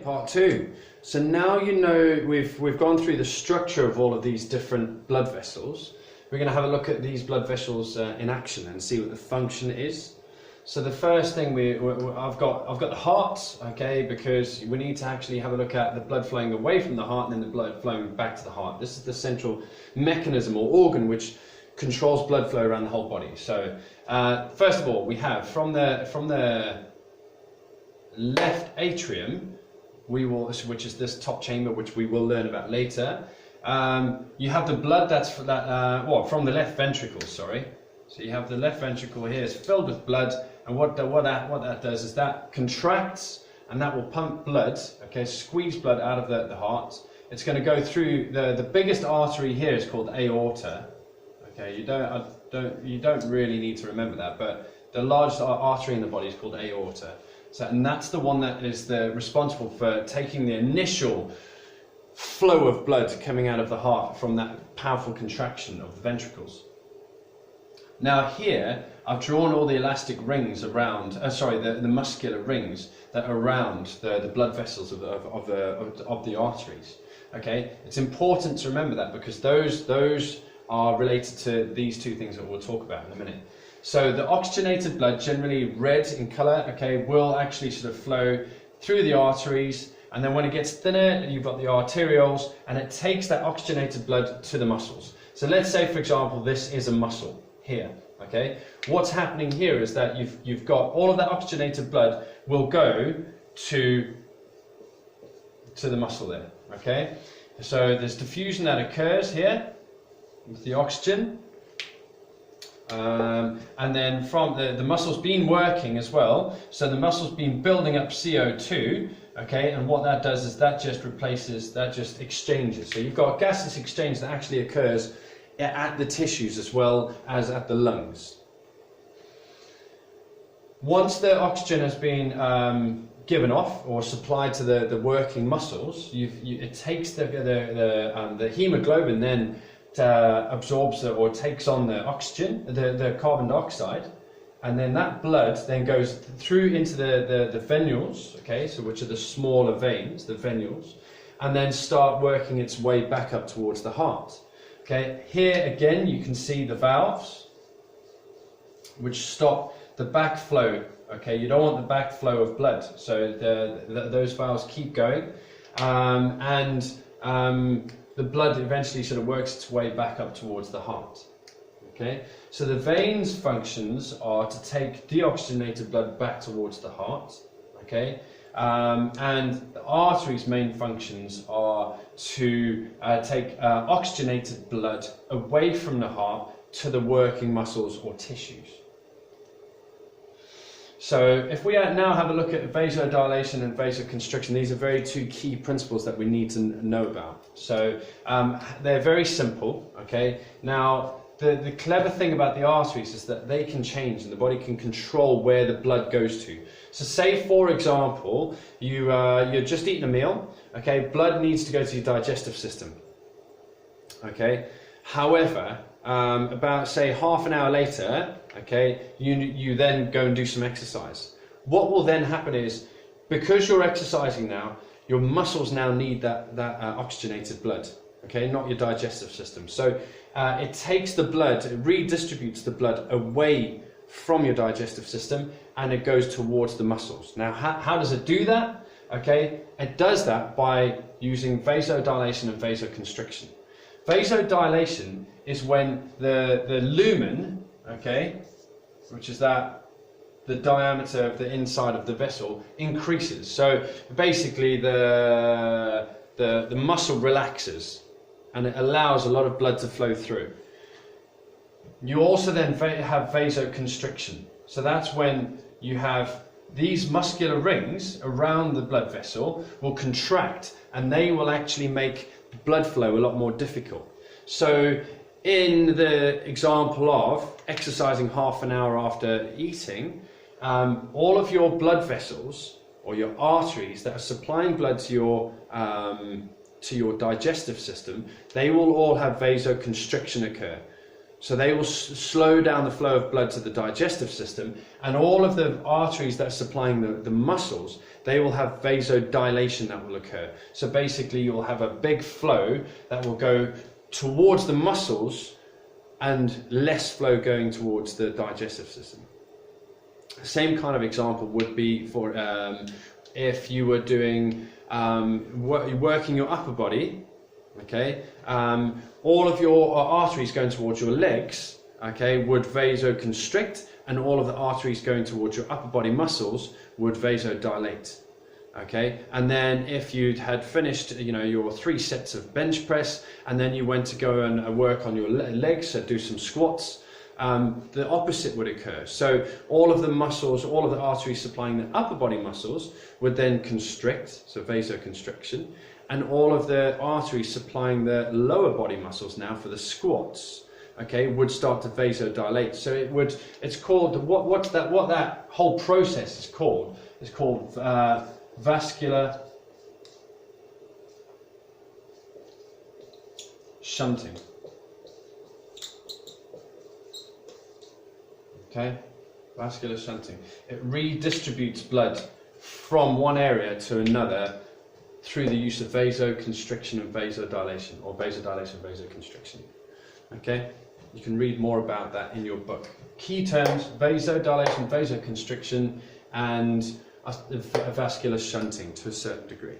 part 2. So now you know we've gone through the structure of all of these different blood vessels. We're going to have a look at these blood vessels in action and see what the function is. So the first thing I've got the heart, okay, because we need to actually have a look at the blood flowing away from the heart and then the blood flowing back to the heart. This is the central mechanism or organ which controls blood flow around the whole body. So first of all, we have from the left atrium, which is this top chamber, which we will learn about later. You have the blood that's from the left ventricle. Sorry. So you have the left ventricle here is filled with blood, and what that does is that contracts, and that will pump blood, okay, squeeze blood out of the heart. It's going to go through the biggest artery here is called aorta. Okay, you don't really need to remember that, but the largest artery in the body is called aorta. So, and that's the one that is responsible for taking the initial flow of blood coming out of the heart from that powerful contraction of the ventricles. Now here, I've drawn all the elastic rings around, the muscular rings that are around the blood vessels of the arteries. Okay, it's important to remember that because those are related to these two things that we'll talk about in a minute. So the oxygenated blood, generally red in colour, okay, will actually sort of flow through the arteries, and then when it gets thinner, you've got the arterioles, and it takes that oxygenated blood to the muscles. So let's say, for example, this is a muscle here, okay? What's happening here is that you've got all of that oxygenated blood will go to the muscle there, okay? So there's diffusion that occurs here with the oxygen, and then from the muscle's been working as well, so the muscle's been building up CO2, okay, and what that does is that just exchanges. So you've got a gaseous exchange that actually occurs at the tissues as well as at the lungs. Once the oxygen has been given off or supplied to the working muscles, it takes the hemoglobin then absorbs or takes on the oxygen, the carbon dioxide, and then that blood then goes through into the venules, okay, so which are the smaller veins, the venules, and then start working its way back up towards the heart. Okay, here again you can see the valves which stop the backflow. Okay, you don't want the backflow of blood, so those valves keep going, and the blood eventually sort of works its way back up towards the heart. Okay, so the veins' functions are to take deoxygenated blood back towards the heart. Okay, and the arteries' main functions are to take oxygenated blood away from the heart to the working muscles or tissues. So if we now have a look at vasodilation and vasoconstriction, these are two key principles that we need to know about. So they're very simple, okay? Now, the clever thing about the arteries is that they can change and the body can control where the blood goes to. So say, for example, you're just eating a meal, okay? Blood needs to go to your digestive system, okay? However, about say half an hour later, okay, you then go and do some exercise. What will then happen is, because you're exercising now, your muscles now need that oxygenated blood, okay, not your digestive system. So it takes the blood, it redistributes the blood away from your digestive system, and it goes towards the muscles. Now, how does it do that? Okay, it does that by using vasodilation and vasoconstriction. Vasodilation is when the lumen, okay, which is the diameter of the inside of the vessel, increases. So basically the muscle relaxes and it allows a lot of blood to flow through. You also then have vasoconstriction. So that's when you have these muscular rings around the blood vessel will contract, and they will actually make blood flow a lot more difficult. So in the example of exercising half an hour after eating, all of your blood vessels or your arteries that are supplying blood to your digestive system, they will all have vasoconstriction occur. So they will slow down the flow of blood to the digestive system, and all of the arteries that are supplying the muscles, they will have vasodilation that will occur. So basically you'll have a big flow that will go towards the muscles and less flow going towards the digestive system. Same kind of example would be for if you were doing working your upper body, okay, all of your arteries going towards your legs, okay, would vasoconstrict, and all of the arteries going towards your upper body muscles would vasodilate. Okay, and then if you had finished, you know, your 3 sets of bench press, and then you went to go and work on your legs, so do some squats, the opposite would occur. So all of the muscles, all of the arteries supplying the upper body muscles would then constrict, so vasoconstriction, and all of the arteries supplying the lower body muscles now for the squats, okay, would start to vasodilate. So it's called, what that whole process is called vascular shunting. Okay, vascular shunting. It redistributes blood from one area to another through the use of vasoconstriction and vasodilation, or vasodilation and vasoconstriction. Okay, you can read more about that in your book. Key terms: vasodilation, vasoconstriction, and vascular shunting to a certain degree.